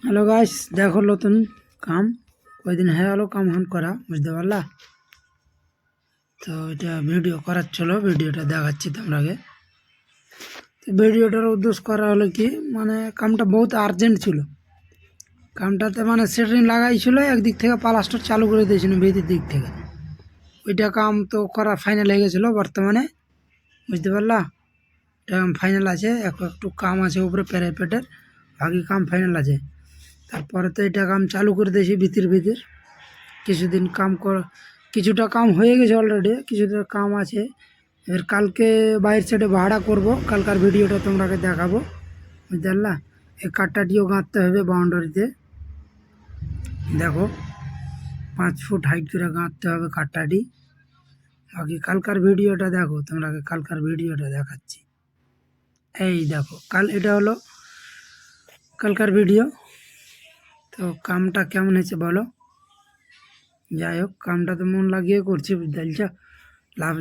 Hello guys, দেখো নতুন কাম কয়দিন হয়ে গেল কাম হান করা, বুঝতে পারলা? তো এটা ভিডিও করার চলো, ভিডিওটা দেখাচ্ছি তোমরাকে। তো ভিডিওটার উদ্দেশ্য করা হলো কি, মানে কামটা বহুত আর্জেন্ট ছিল। কামটাতে মানে সেটরিং লাগাইছিল, একদিক থেকে প্লাস্টার চালু করে দিয়েছিল ভিতর দিক থেকে। ওইটা কাম তো করা ফাইনাল হয়ে গেছিলো বর্তমানে, বুঝতে পারলা? এটা ফাইনাল আছে, একটু কাম আছে উপরে প্যারাপেটের, বাকি কাম ফাইনাল আছে। তারপরে তো এটা কাম চালু করে দিয়েছি ভিতর কিছুদিন কাম কর, কিছুটা কাম হয়ে গেছে অলরেডি, কিছুটা কাম আছে। এবার কালকে বাইরের সাইডে ভাড়া করব, কালকার ভিডিওটা তোমরাকে দেখাবো, বুঝতে পারলা? এই কাঠটাটিও গাঁথতে হবে বাউন্ডারিতে, দেখো 5 ফুট হাইট করে গাঁথতে হবে কাঠটাটি। বাকি কালকার ভিডিওটা দেখো, তোমরাকে কালকার ভিডিওটা দেখাচ্ছি। এই দেখো, এটা হলো কালকার ভিডিও। তো কামটা কেমন হয়েছে বলো? যাই হোক, কামটা তো মন লাগিয়ে করছি, বুঝতে পারছ? লাভ